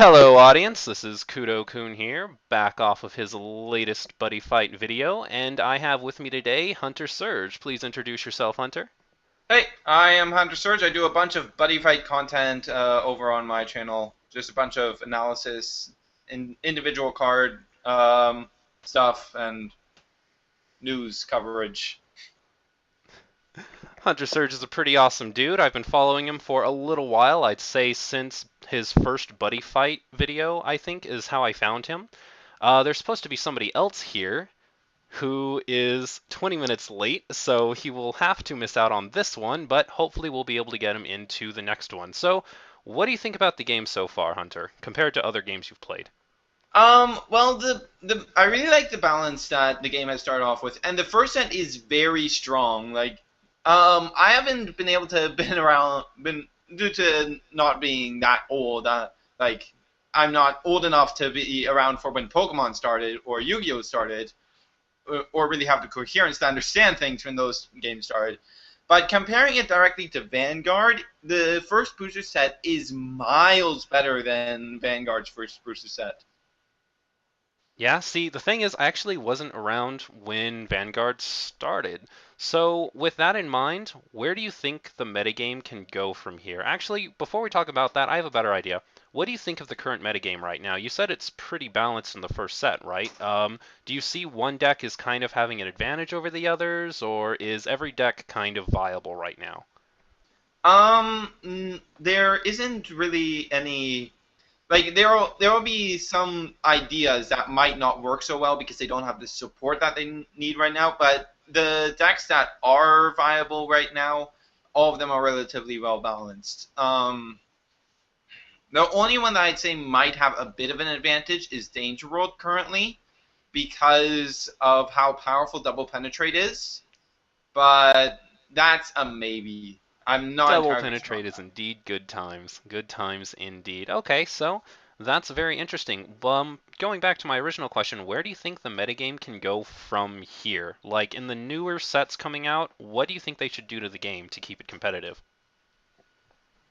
Hello audience, this is Kudou here, back off of his latest Buddyfight video, and I have with me today HunterSerge. Please introduce yourself, Hunter. Hey, I am HunterSerge. I do a bunch of buddy fight content over on my channel. Just a bunch of analysis, individual card stuff, and news coverage. HunterSerge is a pretty awesome dude. I've been following him for a little while. I'd say since his first Buddyfight video, I think, is how I found him. There's supposed to be somebody else here who is 20 minutes late, so he will have to miss out on this one, but hopefully we'll be able to get him into the next one. So, what do you think about the game so far, Hunter, compared to other games you've played? Well, the I really like the balance that the game has started off with, and the first set is very strong. I haven't been able to been due to not being that old. I'm not old enough to be around for when Pokemon started or Yu-Gi-Oh started, or really have the coherence to understand things when those games started. But comparing it directly to Vanguard, the first booster set is miles better than Vanguard's first booster set. Yeah, see, the thing is, I actually wasn't around when Vanguard started. So, with that in mind, where do you think the metagame can go from here? Actually, before we talk about that, I have a better idea. What do you think of the current metagame right now? You said it's pretty balanced in the first set, right? Do you see one deck as kind of having an advantage over the others, or is every deck kind of viable right now? There isn't really any there will be some ideas that might not work so well because they don't have the support that they need right now. But the decks that are viable right now, all of them are relatively well balanced. The only one that I'd say might have a bit of an advantage is Danger World currently because of how powerful Double Penetrate is. But that's a maybe. I'm not Double entirely sure penetrate on is that. indeed good times. Good times indeed. Okay, so that's very interesting. Going back to my original question, where do you think the metagame can go from here? Like in the newer sets coming out, what do you think they should do to the game to keep it competitive?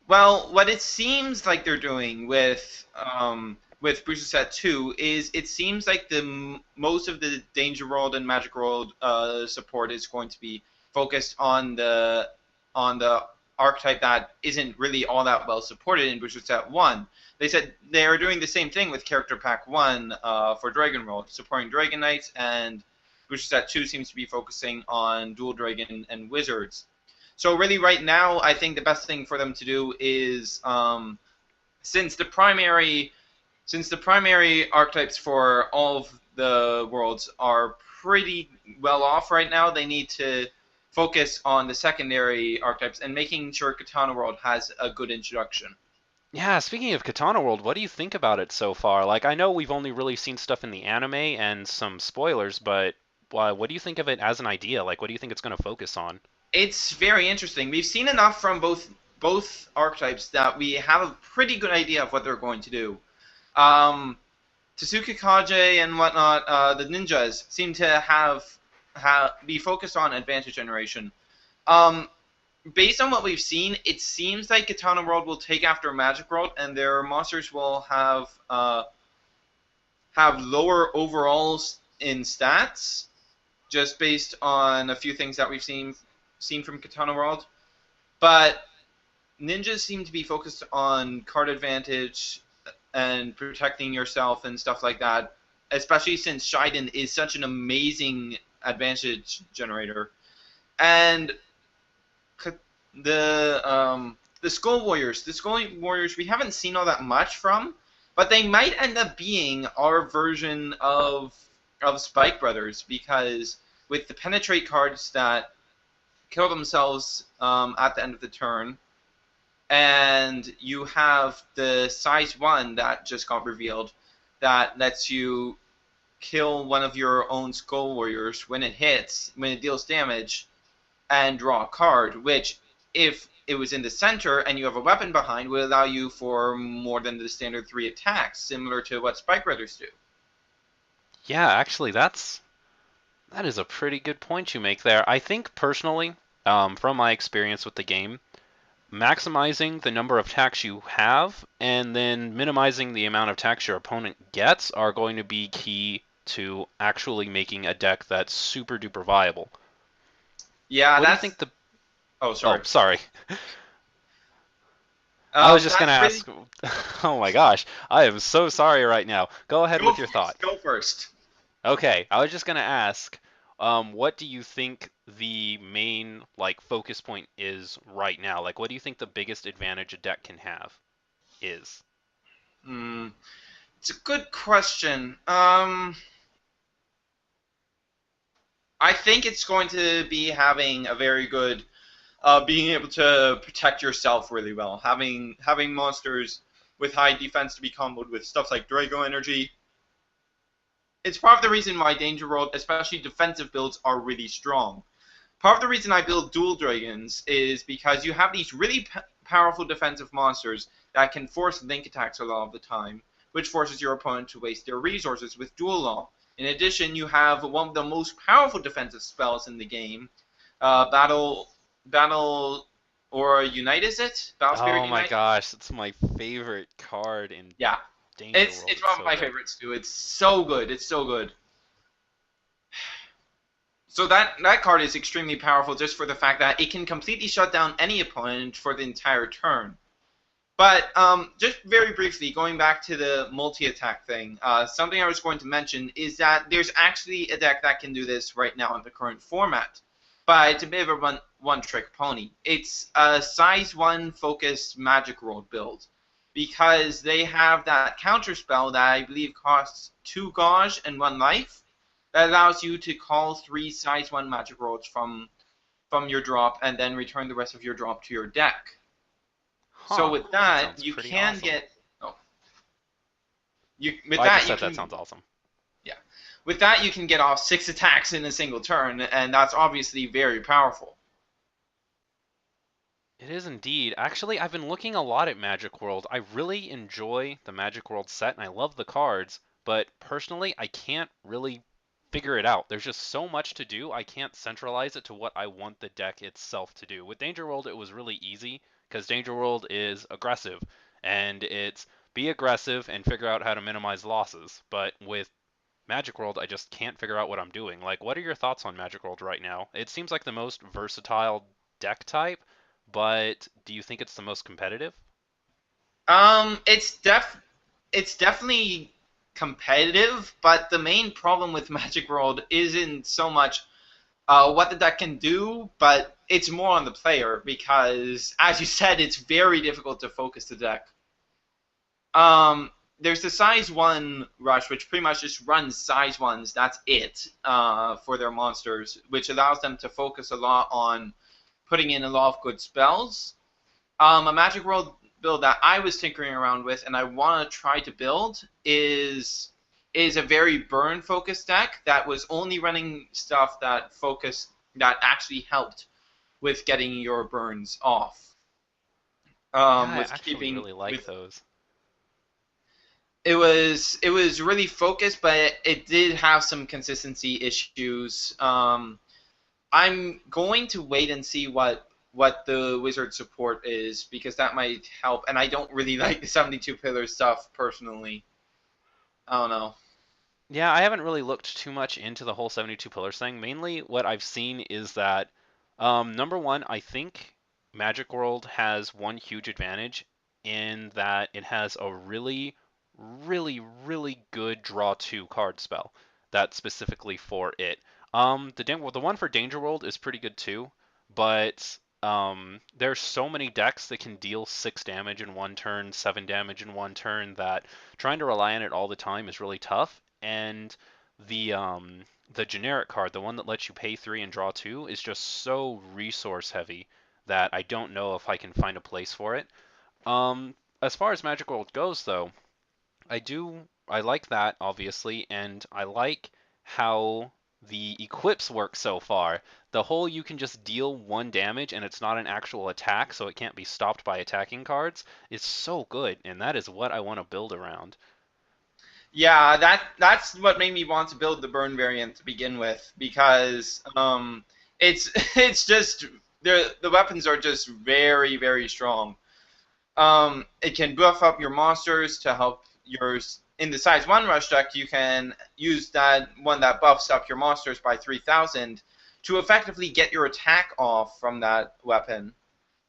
Well, what it seems like they're doing with Booster Set 2 is it seems like most of the Danger World and Magic World support is going to be focused on the archetype that isn't really all that well supported in Booster Set 1. They said they are doing the same thing with Character Pack 1 for Dragon World, supporting Dragon Knights, and Booster Set 2 seems to be focusing on Dual Dragon and Wizards. So really, right now, I think the best thing for them to do is since the primary archetypes for all of the worlds are pretty well off right now, they need to focus on the secondary archetypes and making sure Katana World has a good introduction. Yeah, speaking of Katana World, what do you think about it so far? Like, I know we've only really seen stuff in the anime and some spoilers, but what do you think of it as an idea? Like, what do you think it's going to focus on? It's very interesting. We've seen enough from both archetypes that we have a pretty good idea of what they're going to do. Um, Tasuke Kage and whatnot, the ninjas seem to be focused on advantage generation. Um, Based on what we've seen, it seems like Katana World will take after Magic World, and their monsters will have lower overalls in stats, just based on a few things that we've seen from Katana World. But ninjas seem to be focused on card advantage and protecting yourself and stuff like that, especially since Shiden is such an amazing advantage generator. And the Skull Warriors, we haven't seen all that much from, but they might end up being our version of Spike Brothers because with the penetrate cards that kill themselves at the end of the turn, and you have the size 1 that just got revealed that lets you kill one of your own Skull Warriors when it deals damage, and draw a card, which, if it was in the center and you have a weapon behind, would allow you for more than the standard 3 attacks, similar to what Spike Brothers do. Yeah, actually, that is a pretty good point you make there. I think personally, from my experience with the game, maximizing the number of attacks you have and then minimizing the amount of attacks your opponent gets are going to be key to actually making a deck that's super duper viable. Yeah, What do you that's. think the. Oh, Oh, sorry. sorry. I was just going to That's really. ask. Oh my gosh. I am so sorry right now. Go ahead Go with your first. thought. Go first. Okay, I was just going to ask. What do you think the main like focus point is right now? Like, what do you think the biggest advantage a deck can have is? Hmm. It's a good question. I think it's going to be having a very good, being able to protect yourself really well. Having monsters with high defense to be comboed with stuff like Drago Energy. It's part of the reason why Danger World, especially defensive builds, are really strong. Part of the reason I build dual dragons is because you have these really powerful defensive monsters that can force link attacks a lot of the time, which forces your opponent to waste their resources with dual law. In addition, you have one of the most powerful defensive spells in the game, battle or unite, is it? Battle Spirit Oh my Unite? gosh, it's my favorite card in Yeah. Danger It's World. it's It's one of so my good. favorites too. It's so good. It's so good. So that card is extremely powerful just for the fact that it can completely shut down any opponent for the entire turn. But just very briefly, going back to the multi-attack thing, something I was going to mention is that there's actually a deck that can do this right now in the current format. But it's a bit of a one-trick pony. It's a size 1 focused Magic World build. Because they have that counter spell that I believe costs 2 gauge and 1 life that allows you to call 3 size 1 Magic Worlds from your drop and then return the rest of your drop to your deck. So Huh. with That that, sounds you pretty can awesome. get oh, with I just that you said that can sounds awesome. yeah. With that you can get off 6 attacks in a single turn, and that's obviously very powerful. It is indeed. Actually, I've been looking a lot at Magic World. I really enjoy the Magic World set and I love the cards, but personally, I can't really figure it out. There's just so much to do. I can't centralize it to what I want the deck itself to do. With Danger World, it was really easy because Danger World is aggressive and it's be aggressive and figure out how to minimize losses. But with Magic World, I just can't figure out what I'm doing. Like, what are your thoughts on Magic World right now? It seems like the most versatile deck type, but do you think it's the most competitive? Um, it's def it's definitely competitive, but the main problem with Magic World isn't so much what the deck can do, but it's more on the player because, as you said, it's very difficult to focus the deck. There's the size 1 rush, which pretty much just runs size 1s. That's it for their monsters, which allows them to focus a lot on putting in a lot of good spells. A Magic World build that I was tinkering around with and I want to try to build is a very burn focused deck that was only running stuff that actually helped with getting your burns off. Yeah, I With actually keeping really like with those. it was really focused, but it did have some consistency issues. I'm going to wait and see what the wizard support is because that might help. And I don't really like the 72 pillar stuff personally. I don't know. Yeah, I haven't really looked too much into the whole 72 pillars thing. Mainly what I've seen is that number one, I think Magic World has one huge advantage in that it has a really, really, really good draw two card spell that's specifically for it. The one for Danger World is pretty good too, but there's so many decks that can deal 6 damage in one turn, 7 damage in one turn that trying to rely on it all the time is really tough. And the um, the generic card, the one that lets you pay 3 and draw 2, is just so resource heavy that I don't know if I can find a place for it. As far as Magic World goes, though, I like that obviously, and I like how the equips work so far. The whole you can just deal 1 damage and it's not an actual attack, so it can't be stopped by attacking cards, is so good, and that is what I want to build around. Yeah, that's what made me want to build the burn variant to begin with because it's it's just the weapons are just very, very strong. It can buff up your monsters to help yours. In the size 1 rush deck, you can use that one that buffs up your monsters by 3,000 to effectively get your attack off from that weapon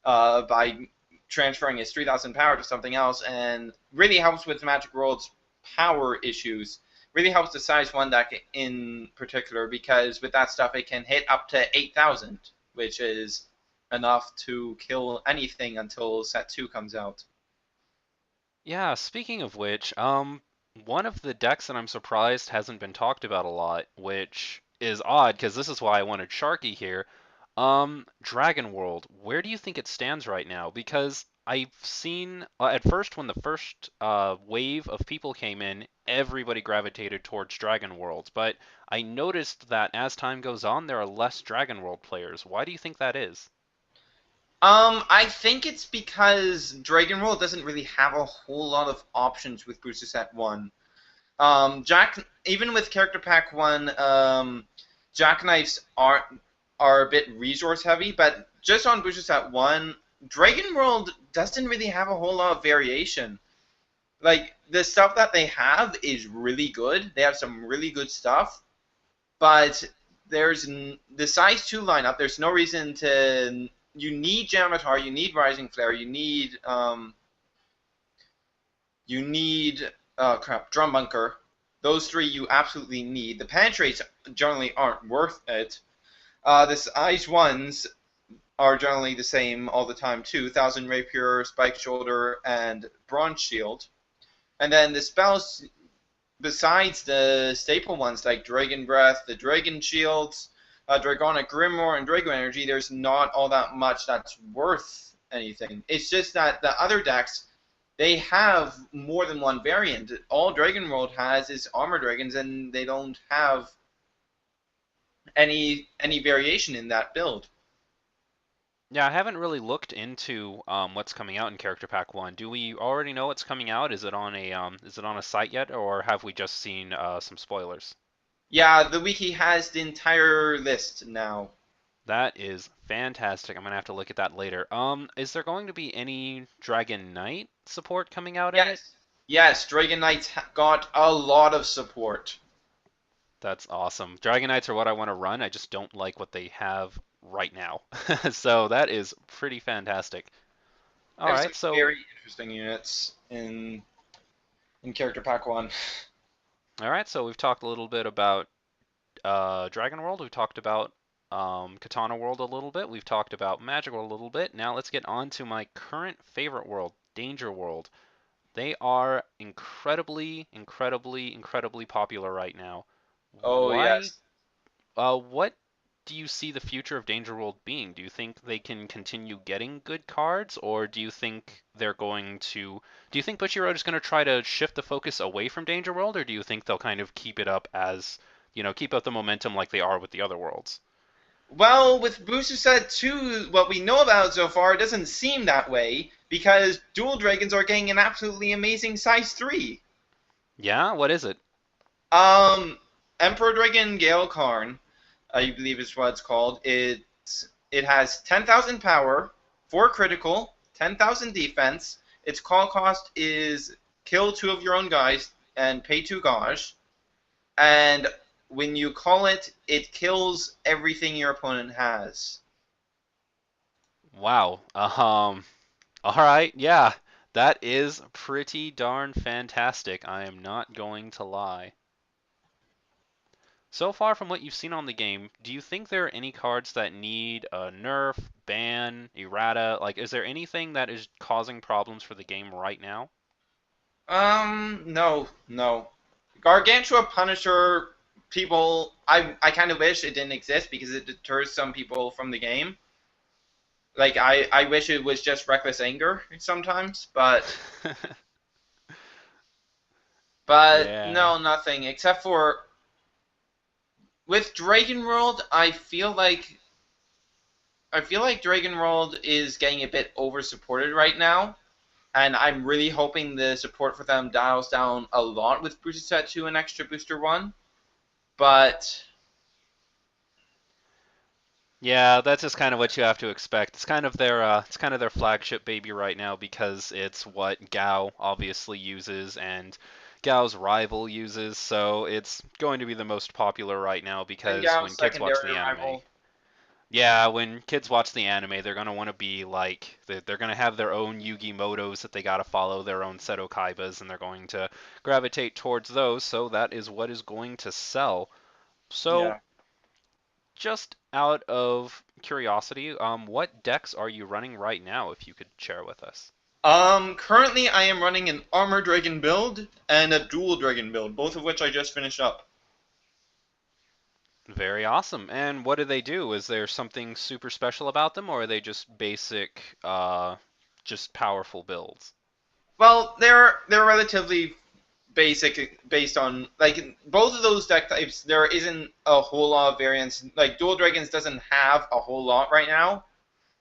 by transferring its 3,000 power to something else, and really helps with Magic World's power issues. Really helps the size 1 deck in particular, because with that stuff it can hit up to 8,000, which is enough to kill anything until set 2 comes out. Yeah, speaking of which, one of the decks that I'm surprised hasn't been talked about a lot, which is odd because this is why I wanted Sharky here. Dragon World, where do you think it stands right now? Because I've seen at first when the first wave of people came in, everybody gravitated towards Dragon World, but I noticed that as time goes on, there are less Dragon World players. Why do you think that is? I think it's because Dragon World doesn't really have a whole lot of options with Booster Set 1. Even with Character Pack 1, Jackknives are a bit resource heavy, but just on Booster Set 1, Dragon World doesn't really have a whole lot of variation. Like, the stuff that they have is really good. They have some really good stuff, but there's the size 2 lineup, there's no reason to. You need Janitar, you need Rising Flare, you need Drum Bunker. Those 3 you absolutely need. The penetrates generally aren't worth it. The size 1s are generally the same all the time too. 1,000 Rapier, Spike Shoulder, and Bronze Shield. And then the spells, besides the staple ones like Dragon Breath, the Dragon Shields, Dragonic Grimoire, and Drago Energy, there's not all that much that's worth anything. It's just that the other decks, they have more than one variant. All Dragon World has is Armor Dragons, and they don't have any variation in that build. Yeah, I haven't really looked into what's coming out in Character Pack 1. Do we already know what's coming out? Is it on a site yet, or have we just seen some spoilers? Yeah, the wiki has the entire list now. That is fantastic. I'm gonna have to look at that later. Is there going to be any Dragon Knight support coming out in it? Yes. Yes, Dragon Knights got a lot of support. That's awesome. Dragon Knights are what I want to run. I just don't like what they have right now. So that is pretty fantastic. All There's right, some so very interesting units in Character Pack 1. we've talked a little bit about Dragon World. We've talked about Katana World a little bit. We've talked about Magic World a little bit. Now let's get on to my current favorite world, Danger World. They are incredibly, incredibly, incredibly popular right now. Oh, Why? yes. What do you see the future of Danger World being? Do you think they can continue getting good cards, or do you think they're going to? Do you think Bushiroad is going to try to shift the focus away from Danger World, or do you think they'll kind of keep it up as, keep up the momentum like they are with the other worlds? Well, with Booster Set 2, what we know about so far, it doesn't seem that way, because Dual Dragons are getting an absolutely amazing size 3. Yeah, what is it? Um, Emperor Dragon Gale Karn, I believe is what it's called. It has 10,000 power, 4 critical, 10,000 defense. Its call cost is kill 2 of your own guys and pay 2 gauge. And when you call it, it kills everything your opponent has. Wow. All right, yeah, that is pretty darn fantastic. I am not going to lie. So far from what you've seen on the game, do you think there are any cards that need a nerf, ban, errata? Like, is there anything that is causing problems for the game right now? No, no. Gargantua Punisher, I kind of wish it didn't exist because it deters some people from the game. Like, I wish it was just reckless anger sometimes, but Yeah. no, nothing except for with Dragon World. I feel like Dragon World is getting a bit over supported right now, and I'm really hoping the support for them dials down a lot with Booster Set 2 and Extra Booster 1. But Yeah, that's just kind of what you have to expect. It's kind of their flagship baby right now because it's what Gao obviously uses and Gao's rival uses, so it's going to be the most popular right now And because when Gao's kids watch secondary the anime, rival. yeah, when kids watch the anime, they're gonna want to be like they're gonna have their own Yugi Motos that they gotta follow, their own Seto Kaibas, and they're going to gravitate towards those. So that is what is going to sell. So Yeah. just out of curiosity, what decks are you running right now, if you could share with us? Currently I am running an armor dragon build and a dual dragon build, both of which I just finished up. Very awesome. And what do they do? Is there something super special about them, or are they just basic, just powerful builds? Well, they're relatively basic based on like both of those deck types. There isn't a whole lot of variance. Like Dual Dragons doesn't have a whole lot right now.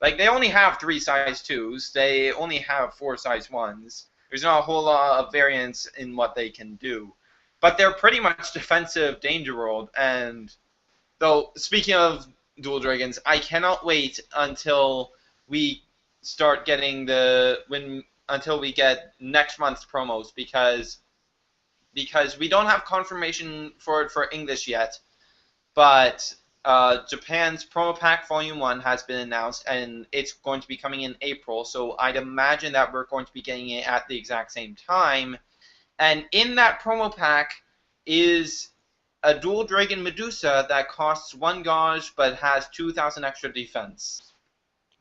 Like they only have three size twos. They only have four size ones. There's not a whole lot of variance in what they can do, but they're pretty much defensive Danger World. And though speaking of Dual Dragons, I cannot wait until we start getting the when until we get next month's promos because we don't have confirmation for it for English yet, but Japan's promo pack Volume 1 has been announced, and it's going to be coming in April, so I'd imagine that we're going to be getting it at the exact same time. And in that promo pack is a dual Dragon Medusa that costs 1 gauge but has 2,000 extra defense.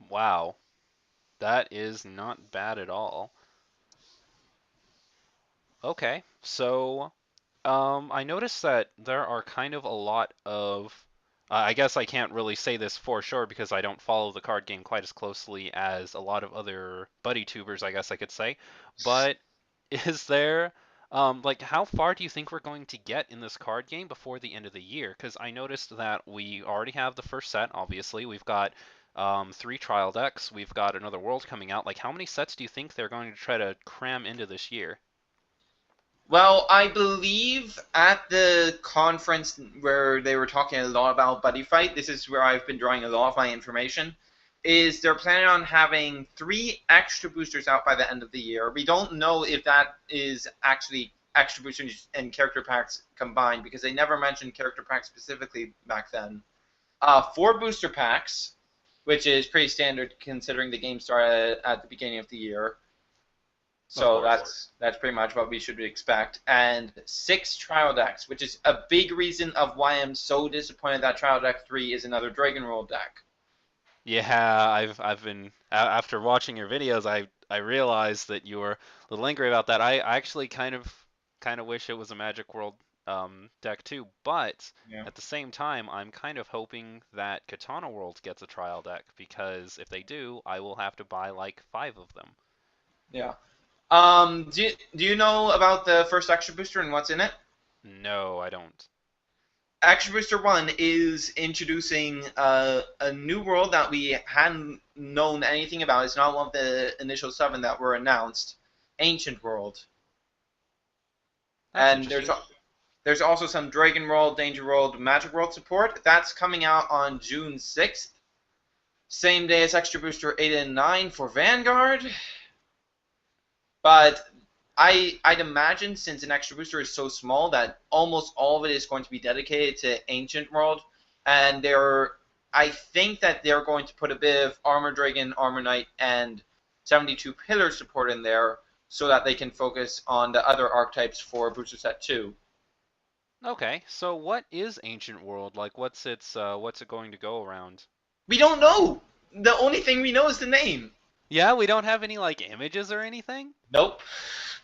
Wow, that is not bad at all. Okay, so I noticed that there are kind of a lot of. I guess I can't really say this for sure because I don't follow the card game quite as closely as a lot of other buddy tubers, I guess I could say. But is there, like, how far do you think we're going to get in this card game before the end of the year? Because I noticed that we already have the first set, obviously. We've got three trial decks. We've got another world coming out. Like, how many sets do you think they're going to try to cram into this year? Well, I believe at the conference where they were talking a lot about Buddyfight, this is where I've been drawing a lot of my information, is they're planning on having 3 extra boosters out by the end of the year. We don't know if that is actually extra boosters and character packs combined because they never mentioned character packs specifically back then. 4 booster packs, which is pretty standard considering the game started at the beginning of the year. Of So course. that's pretty much what we should expect. And 6 trial decks, which is a big reason of why I'm so disappointed that trial deck 3 is another Dragon Roll deck. Yeah, I've been after watching your videos, I realized that you were a little angry about that. I actually kind of wish it was a Magic World deck too, but Yeah. at the same time, I'm kind of hoping that Katana World gets a trial deck because if they do, I will have to buy like 5 of them. Yeah. Do you know about the first extra booster and what's in it? No, I don't. Extra Booster 1 is introducing a new world that we hadn't known anything about. It's not one of the initial 7 that were announced. Ancient World. That's And interesting. there's also some Dragon World, Danger World, Magic World support. That's coming out on June 6th. Same day as Extra Booster 8 and 9 for Vanguard. But I'd imagine since an Extra Booster is so small that almost all of it is going to be dedicated to Ancient World. And I think that they're going to put a bit of Armor Dragon, Armor Knight, and 72 Pillar support in there so that they can focus on the other archetypes for Booster Set 2. Okay, so what is Ancient World? Like what's it going to go around? We don't know. The only thing we know is the name. Yeah, we don't have any like images or anything? Nope.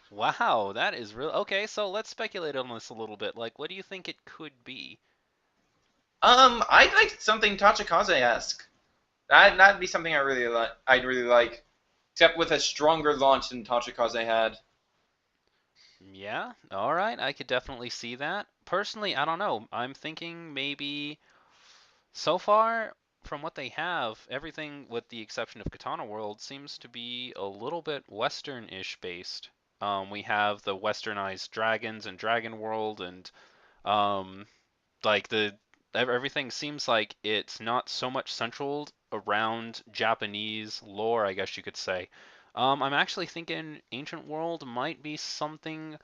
Wow, that is real. Okay, so let's speculate on this a little bit. Like, what do you think it could be? I'd like something Tachikaze-esque. That'd be something I'd really like, except with a stronger launch than Tachikaze had. Yeah, all right, I could definitely see that. Personally, I don't know. I'm thinking maybe so far from what they have, everything with the exception of Katana World seems to be a little bit Western-ish based. We have the westernized dragons and Dragon World and um, like the Everything seems like it's not so much centered around Japanese lore, I guess you could say. I'm actually thinking Ancient World might be something.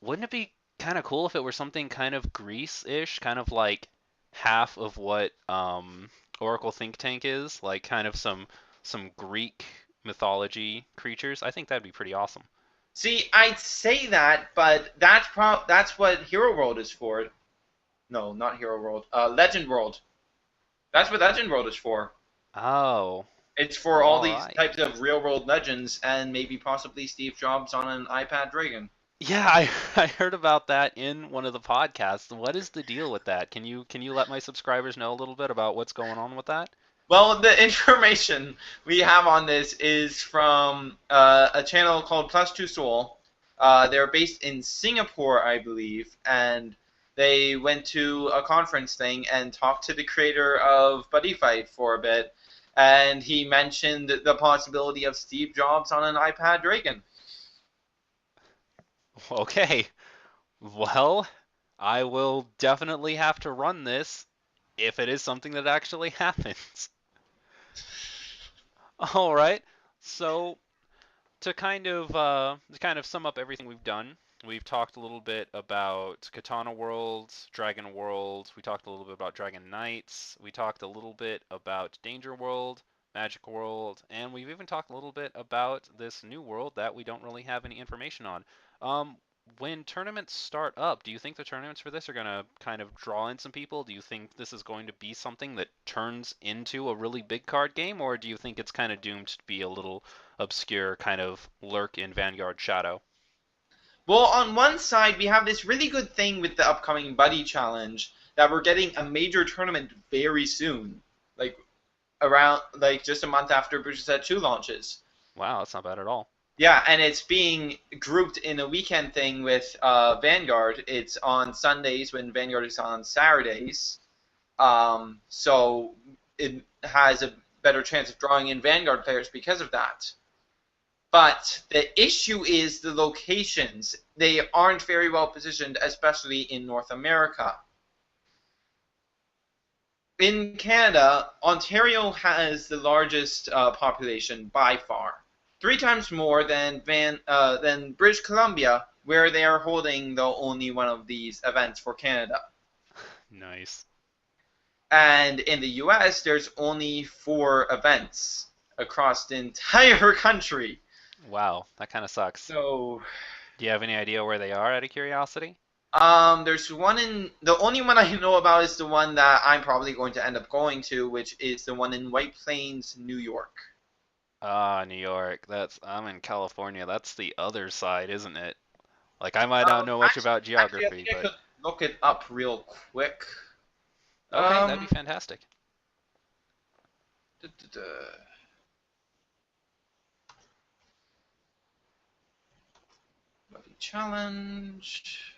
Wouldn't it be kind of cool if it were something kind of Greece-ish, kind of like half of what Oracle Think Tank is, like kind of some Greek mythology creatures? I think that'd be pretty awesome. See, I'd say that, but that's what Hero World is for. No, not Hero World. Legend World. That's what Legend World is for. Oh, It's for well, all all these right. types of real world legends and maybe possibly Steve Jobs on an iPad Dragon. Yeah, I heard about that in one of the podcasts. What is the deal with that? Can you let my subscribers know a little bit about what's going on with that? Well, the information we have on this is from a channel called Plus Two Soul. They're based in Singapore, I believe, and they went to a conference thing and talked to the creator of Buddyfight for a bit, and he mentioned the possibility of Steve Jobs on an iPad Dragon. Okay. Well, I will definitely have to run this if it is something that actually happens. All right. So to kind of sum up everything we've done, we've talked a little bit about Katana World, Dragon World. We talked a little bit about Dragon Knights. We talked a little bit about Danger World, Magic World, and we've even talked a little bit about this new world that we don't really have any information on. Um, when tournaments start up, do you think the tournaments for this are going to kind of draw in some people? Do you think this is going to be something that turns into a really big card game, or do you think it's kind of doomed to be a little obscure, kind of lurk in Vanguard shadow? Well, on one side, we have this really good thing with the upcoming Buddy Challenge that we're getting a major tournament very soon, like around like just a month after Booster Set 2 launches. Wow, that's not bad at all. Yeah, and it's being grouped in a weekend thing with Vanguard. It's on Sundays when Vanguard is on Saturdays. So it has a better chance of drawing in Vanguard players because of that. But the issue is the locations. They aren't very well positioned, especially in North America. In Canada, Ontario has the largest population by far, 3 times more than British Columbia, where they are holding the only one of these events for Canada. Nice. And in the U.S., there's only 4 events across the entire country. Wow, that kind of sucks. So Do you have any idea where they are out of curiosity? there's one in the only one I know about is the one that I'm probably going to end up going to, which is the one in White Plains, New York. Ah, New York. I'm in California. That's the other side, isn't it? Like I might not know much about Actually, I geography, think I but could look it up real quick. okay, that'd be Um, fantastic. duh, duh, duh. Buddy challenge.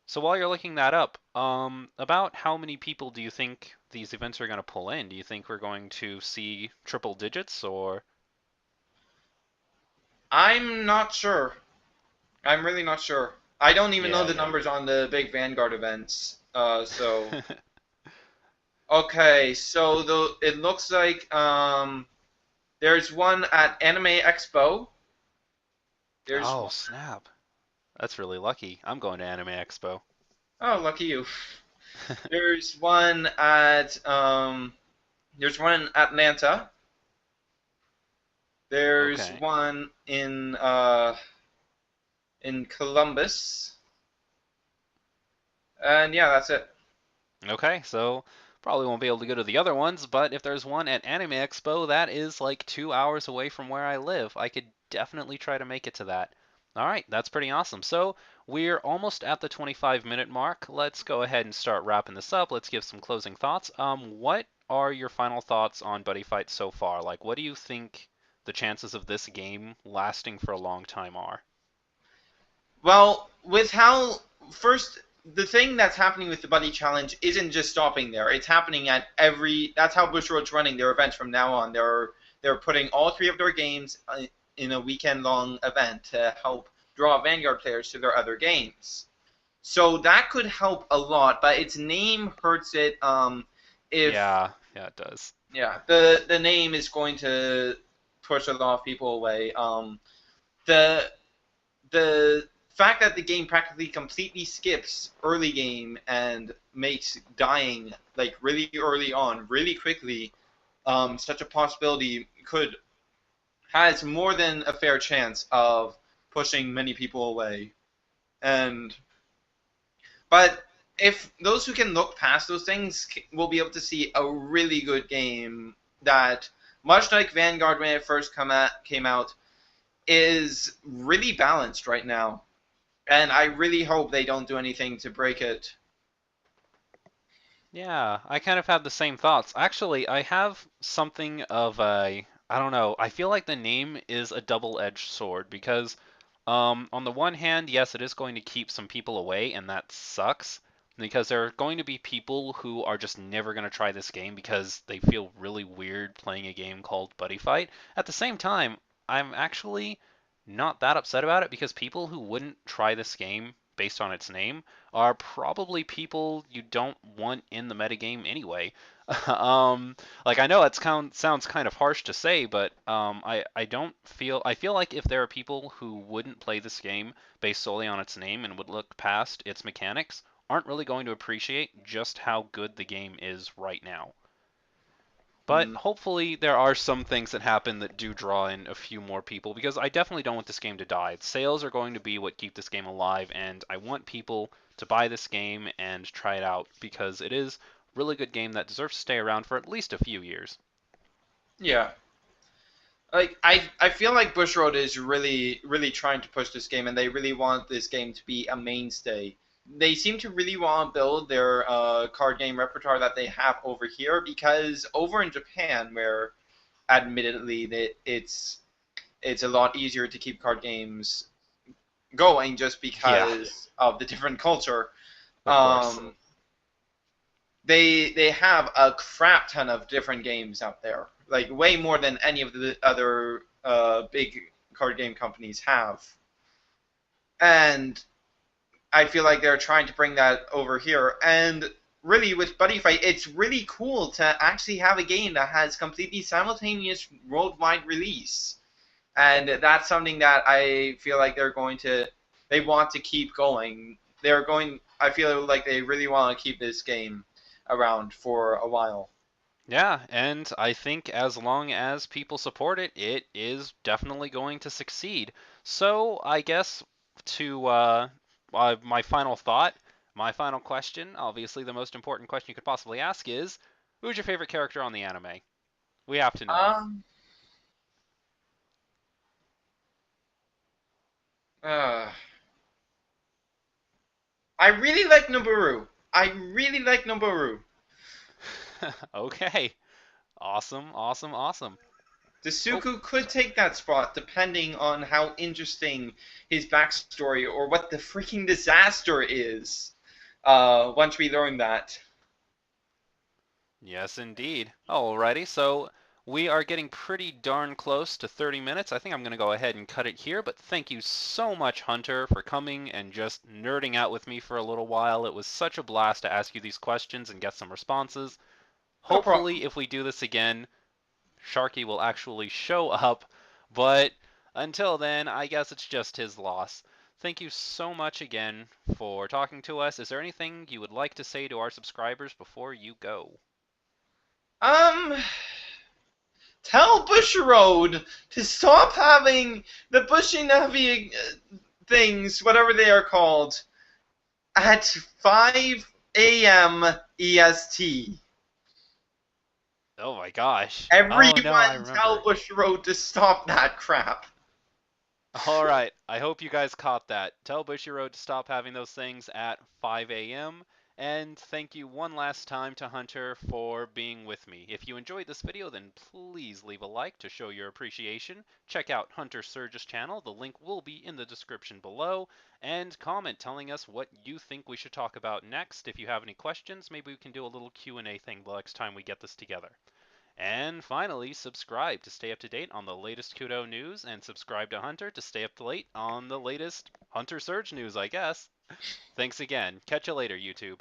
So while you're looking that up, about how many people do you think these events are going to pull in? Do you think we're going to see triple digits or? I'm not sure. I'm really not sure. I don't even know Yeah, the yeah. numbers on the big Vanguard events. Okay, so it looks like there's one at Anime Expo. There's Oh, one. snap. That's really lucky. I'm going to Anime Expo. Oh, lucky you. There's one at there's one in Atlanta. There's Okay. one in Columbus. And yeah, that's it. Okay, so probably won't be able to go to the other ones, but if there's one at Anime Expo, that is like 2 hours away from where I live. I could definitely try to make it to that. All right, that's pretty awesome. So we're almost at the 25-minute mark. Let's go ahead and start wrapping this up. Let's give some closing thoughts. What are your final thoughts on Buddy Fight so far? Like, what do you think the chances of this game lasting for a long time are? Well, with how first the thing that's happening with the Buddy Challenge isn't just stopping there. It's happening at every. That's how Bushiroad's running their events from now on. They're putting all 3 of their games in a weekend-long event to help draw Vanguard players to their other games. So that could help a lot, but its name hurts it. If Yeah, yeah, it does. Yeah, the name is going to push a lot of people away. The the fact that the game practically completely skips early game and makes dying like really early on, really quickly, such a possibility could has more than a fair chance of pushing many people away. And but if those who can look past those things will be able to see a really good game that, much like Vanguard when it first came out, is really balanced right now. And I really hope they don't do anything to break it. Yeah, I kind of have the same thoughts. Actually, I have something of a, I don't know, I feel like the name is a double-edged sword because on the one hand, yes, it is going to keep some people away, and that sucks because there are going to be people who are just never going to try this game because they feel really weird playing a game called Buddyfight. At the same time, I'm actually not that upset about it because people who wouldn't try this game based on its name are probably people you don't want in the metagame anyway. um, like I know it sounds kind of harsh to say, but I don't feel I feel like if there are people who wouldn't play this game based solely on its name and would look past its mechanics, aren't really going to appreciate just how good the game is right now. But Mm. hopefully there are some things that happen that do draw in a few more people because I definitely don't want this game to die. Sales are going to be what keep this game alive, and I want people to buy this game and try it out because it is a really good game that deserves to stay around for at least a few years. Yeah. Like I feel like Bushroad is really trying to push this game, and they really want this game to be a mainstay. They seem to really want to build their card game repertoire that they have over here, because over in Japan, where admittedly it's a lot easier to keep card games going just Yeah, because of the different culture. of course. Um, they have a crap ton of different games out there, like way more than any of the other big card game companies have. And I feel like they're trying to bring that over here. And really, with Buddy Fight, it's really cool to actually have a game that has completely simultaneous worldwide release. And that's something that I feel like they want to keep going. I feel like they really want to keep this game around for a while. Yeah, and I think as long as people support it, it is definitely going to succeed. So I guess to my final thought, my final question, obviously the most important question you could possibly ask is, who's your favorite character on the anime? We have to know. Um, uh, I really like Noboru. I really like Noboru. Okay. Awesome, awesome, awesome. Well, Dasuku could take that spot depending on how interesting his backstory or what the freaking disaster is. Once we learn that. yes, indeed. Alrighty, so we are getting pretty darn close to 30 minutes. I think I'm going to go ahead and cut it here, but thank you so much, Hunter, for coming and just nerding out with me for a little while. It was such a blast to ask you these questions and get some responses. No problem. Hopefully, if we do this again, Sharky will actually show up, but until then, I guess it's just his loss. Thank you so much again for talking to us. Is there anything you would like to say to our subscribers before you go? Um, Tell Bushiroad to stop having the Bushy Navi things, whatever they are called, at 5 a.m. EST. Oh my gosh. Oh no, I Everyone tell remember. Bushiroad to stop that crap. All right. I hope you guys caught that. Tell Bushiroad to stop having those things at 5 a.m. And thank you one last time to Hunter for being with me. If you enjoyed this video, then please leave a like to show your appreciation. Check out HunterSerge's channel. The link will be in the description below. And comment telling us what you think we should talk about next. If you have any questions, maybe we can do a little Q&A thing the next time we get this together. And finally, subscribe to stay up to date on the latest Kudou news, and subscribe to Hunter to stay up to date on the latest HunterSerge news, I guess. Thanks again. Catch you later, YouTube.